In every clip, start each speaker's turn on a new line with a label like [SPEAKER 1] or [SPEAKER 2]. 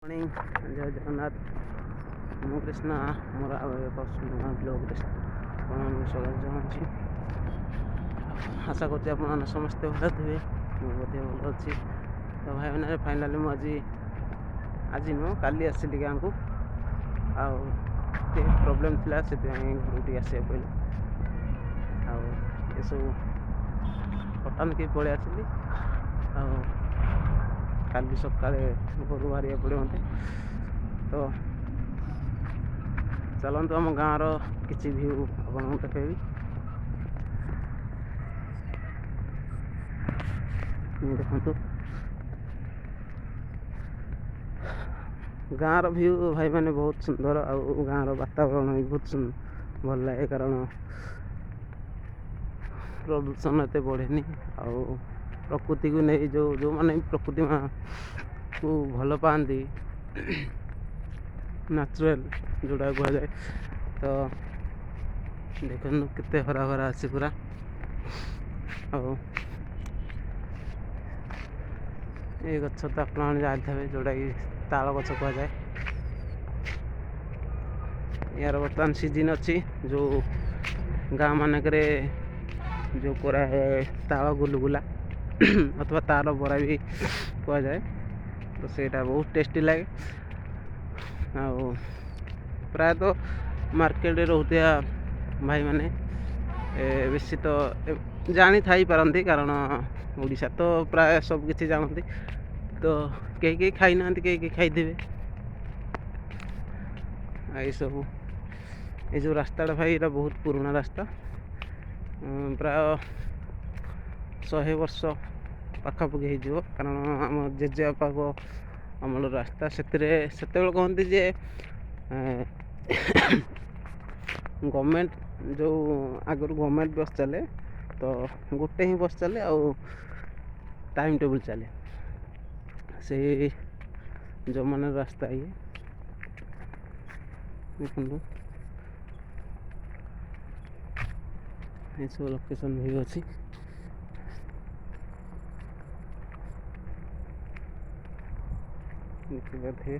[SPEAKER 1] Morning जय जगन्नाथ मु कृष्णा मोर ब्लॉग्रे स्वागत जनावि। आशा कर समस्ते भल थे मुझे भल अच्छी। तो भाई मैंने फाइनाली मुझे आज नुह काली आसली गाँव को प्रोब्लेम थी से घरटी आसा पड़े सब हठात कि पलि आसली काली सकाଳେ घर बाहर पड़े मत। तो चलतु आम गाँव किसी व्यू आपको देखेबी। देखु गाँव व्यू भाई मैंने बहुत सुंदर गाँव वातावरण भी बहुत भल लगे कारण प्रदूषण एत बढ़ेनि प्रकृति को नहीं जो मैंने प्रकृति को भल पाती नेचुरल जोड़ा कह जाए। तो देखो केते हरा भरा अच्छी पूरा ये गछ तो आप जानते जोटा कि ताल गछ कह जाए। यार बर्तमान सीजन अच्छी जो गाँव मानक जो करा है ताल गुलगुला अथवा तार बरा भी कह जाए। तो सेटा बहुत टेस्टी लगे प्रायतः मार्केट रोकता भाई मैंने बेसी तो जानी थाई पारती कारण ओडिशा तो प्राय सब किसी जानती। तो कई खाई ना कई खाई ये सब ये जो रास्ता भाई ये बहुत पुराना रास्ता प्राय 100 वर्ष पाखापाखि हो कारण आम जेजेबापा को अमल रास्ता से कहते जे गवर्नमेंट जो आगु गवर्नमेंट बस चले तो गोटे ही बस चले टाइम टेबल चले से जो मन रास्ता ये देखो ये सब लोकेशन भी अच्छी। देखिए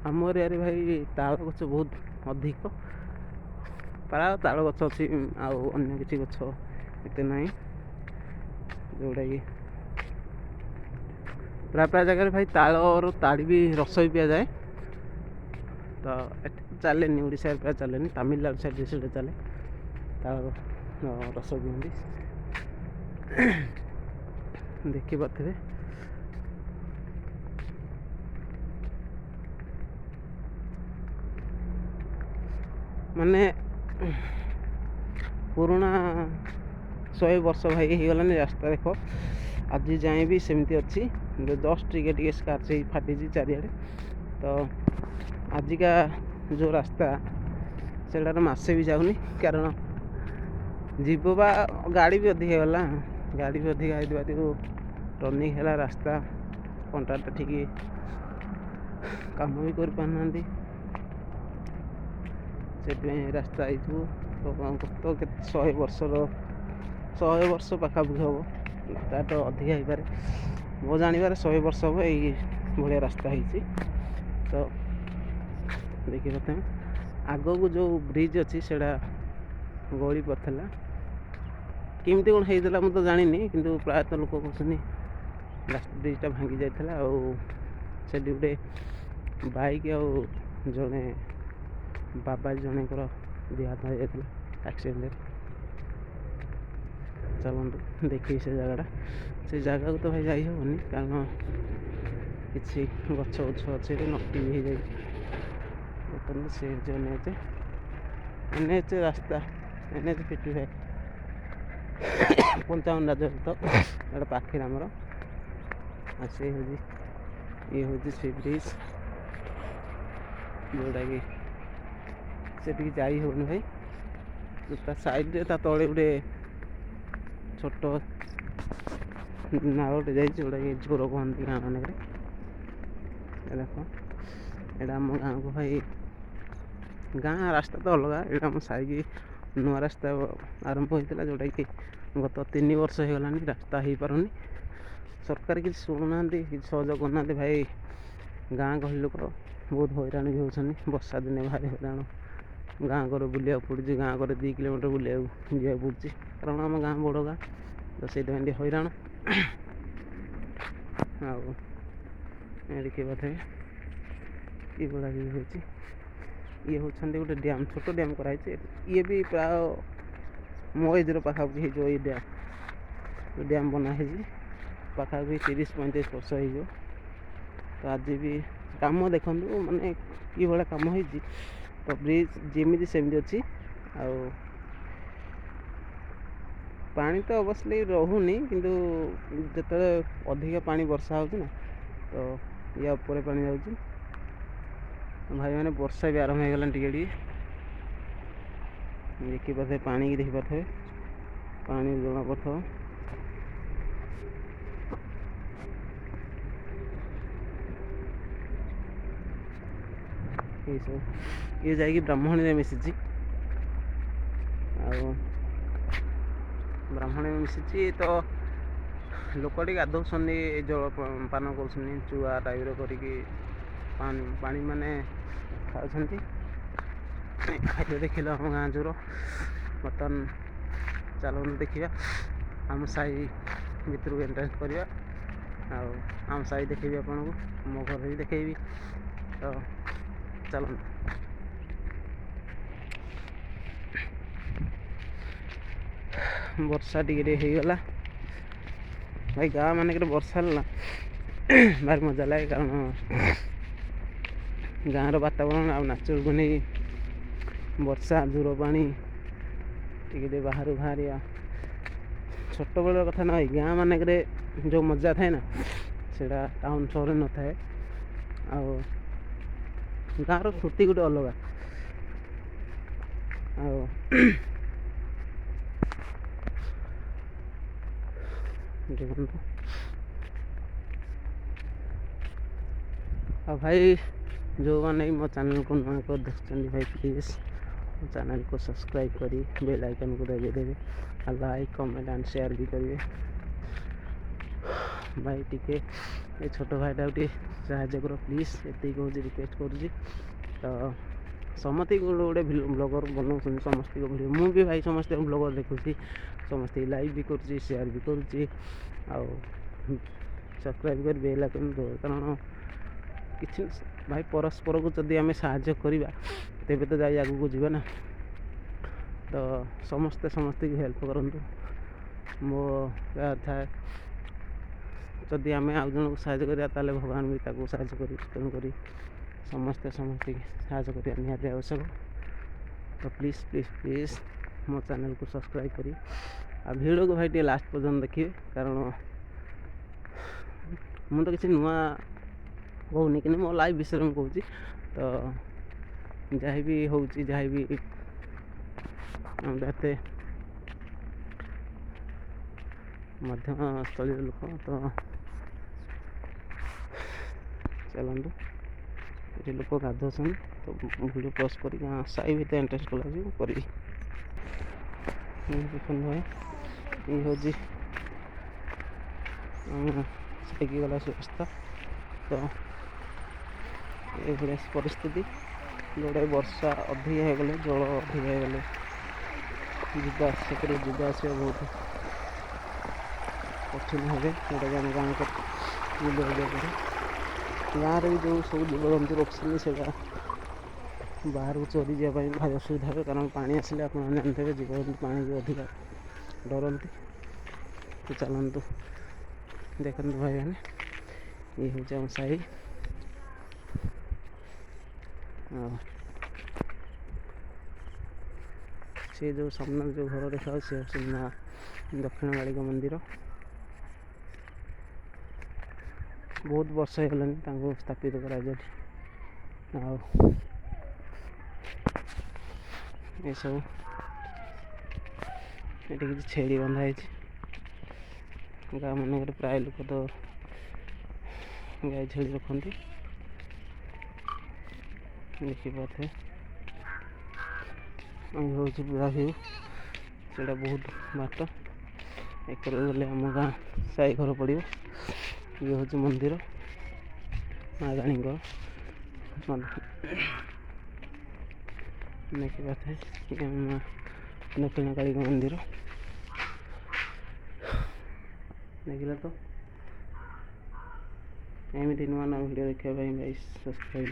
[SPEAKER 1] आमर यार भाई ताल गछ बहुत अधिक प्राय ताल गछ अच्छी अन्य किसी गछ एत ना जोटा कि प्राय जगह भाई ताल ताड़ी भी रस भी पि जाए। तो चले ओडिशा प्राय चले तमिलनाडु साइड से चले ताल रस पिंदी देखी पारे। माने पुराना 100 वर्ष भाई हो गलानी रास्ता देख आज जाए भी सेमती अच्छी जस्ट टे स्काच फाटी चारिड़े। तो आजिका जो रास्ता से मसे भी जाऊनी कारण जीव बा गाड़ी भी अधिक गला गाड़ी भी अधिक टर्निंग है रास्ता कंट्राक्टर ठीक काम भी कर पाना से रास्ता तो 100 वर्ष पाखापाखि हम ता तो अधिक हो पारे मो जानवर 100 वर्ष हम यही भाया रास्ता होती। तो देखिए पाते आग को जो ब्रिज अच्छी से गली पड़ता केमती कौन होता मुझे तो जानी कि प्रायतः लोक कहते ब्रिजटा भांगी जाता से गोटे बाइक जड़े बाबा जन देहात हो जाता एक्सीडेंट। चलते देखिए से जगह को तो भाई जाई हेनी कारण किसी गछ गुछ अच्छे नटी भी हो जाए। से जो एनएच रास्ता NH 55 55 राज्य तो ये पाखे आमर से ये हूँ से ब्रिज जोटा कि से जाई होनी भाई साइड तले गोटे छोट नालटे जा जोटा कि झोर कहते गाँव मानक देख यहाँ आम गाँव को भाई गाँ रास्ता तो अलग ये आम साइक नुआ रास्ता आरंभ होता जोटा कि गत 3 वर्ष हो गलानी रास्ता हो पारुनी। सरकार किसी शुणुना कि सहयोग करना भाई गाँ गहली लोक बहुत हैरान भी होती वर्षा दिने भारी हैरान गाँ घर बुलिया पड़ी गाँ घर 2 किलोमीटर बुलिया जावाक पड़ी कारण आम गाँ बड़ गाँ तो से हैरान देखिए बात ये बड़ा भी हो ये होती गोटे डैम छोट डैम कराई ये भी प्राय मो एजर पाखापाखि हो ये डैम बनाई पाखापाखि 30-35 वर्ष हो तो आज भी कम देखु माने ये भाया कम हो तो ब्रिज जमी सेमती अच्छी पानी तो अवश्य रोनी किंतु जिते अधिक पानी वर्षा हो तो या ऊपर पानी जाऊँ भाई मैंने वर्षा भी आरंभ हो टे देखी पारे पानी की देखी पारे पानी जना पड़ ये जाकि ब्राह्मणी में मिसी ब्राह्मणी में मिसी तो लोक गाधो जल पान कर चुआ टाइप करके पानी माने खाऊँ खाद्य देखिल आम गाँ जोर बर्तमान चलू देखा आम साई भितर एंट्रेंस करवा आम साई देखेबी आपन को मो घर भी देखेबी तो चलो वर्षा टिके होगला भाई गाँ मानक वर्षा ना भारी मजा लगे कारण गाँव वातावरण आ नेचर को नहीं वर्षा जोर पानी टे बाहर बाहर छोट बेल कथा ना गाँ मानक जो मजा थाए ना से टाउन सहर न थाए गाँव स्मृति गोटे अलग देखो भाई जो मैंने मो चैनल को नुआ कर देखते भाई प्लीज़ चैनल को सब्सक्राइब करी बेल आइकन को दबाई देवे लाइक कमेंट एंड शेयर भी करेंगे भाई टिके ये छोट भाईटा साहाଯ୍य कर प्लीज ये कहूँ रिक्वेस्ट करुँगी तो समस्त गोटे ब्लॉगर बनाऊँ समस्त भिडियो मु भी भाई समस्त ब्लॉगर देखुची समस्त लाइव भी करुँची शेयर भी करुँची सब्सक्राइब कर बेल आइकन कारण किसी भाई परस्पर को जदि आम साहाଯ୍य करवा तेबे तो जाई आगू जीवा ना तो समस्ते समस्ते की हेल्प करूँ मो था जदि आम आउ जन को साहाଯ୍य करा ताले भगवान भी ताको साहाଯ୍य करी तेणुक समस्ते समस्ते साहाଯ୍य करा निहाती आवश्यक तो प्लीज़ प्लीज़ प्लीज़ मो चैनल को सब्सक्राइब करी आ वीडियो को भाई टे लास्ट पर्यंत देखिए कारण मुझे तो किसी नुआ कहूनी कि मो लाइव विषय में कहूँ तो जहाँ भी हो जहाँ भी एते मध्यम स्थलीय लोक तो चलतु ये लोक गाधोसन तो वीडियो पॉज कर साई भी इंटरेस्ट लगे करी देखते भाई ये हूँ सैकी गला व्यवस्था तो ये परिस्थिति जोड़े वर्षा अधिक हो गले जल अधिक हो गले जावा आसा बहुत कठिन हे जोटा आम गाँव को बुले गाँव में भी जो सब जीव जंतु रखी से बाहर को चोरी जावाई भाई असुविधा है कारण पानी आसिले आप जानते जीव जंतु पानी को अधिक डरती तो चलतु देखते भाई मैंने ये हूँ आम साई से जो सामने जो घर देखा से दक्षिण कालिका मंदिर बहुत वर्ष हो स्थापित करा ये सब ये किसी छेड़ी बंधा गाँ मान प्राय लोक तो गाय छेड़ी रखती देखी पाते हूँ पूरा व्यू से बहुत बाट ଏକରେ ଗଲେ ଆମ ଗାଁ ସାଇ ଘର ପଡ଼ିବ। ଇଏ ହେଉଛି ମନ୍ଦିର ମା ରାଣୀଙ୍କର ଦେଖିପାରୁଥିବେ ମା ଦକ୍ଷିଣକାଳୀଙ୍କ ମନ୍ଦିର। ଦେଖିଲେ ତ ଏମିତି ନୂଆ ନୂଆ ଭିଡ଼ିଓ ଦେଖିବା ପାଇଁ ଭାଇ ସବସ୍କ୍ରାଇବ୍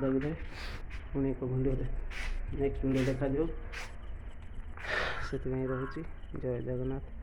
[SPEAKER 1] ଦାବିଦେବେ। ପୁଣି ଏକ ଭିଡ଼ିଓରେ ନେକ୍ସଟ ଭିଡ଼ିଓ ଦେଖାଯିବ। ସେଥିପାଇଁ ରହୁଛି। ଜୟ ଜଗନ୍ନାଥ।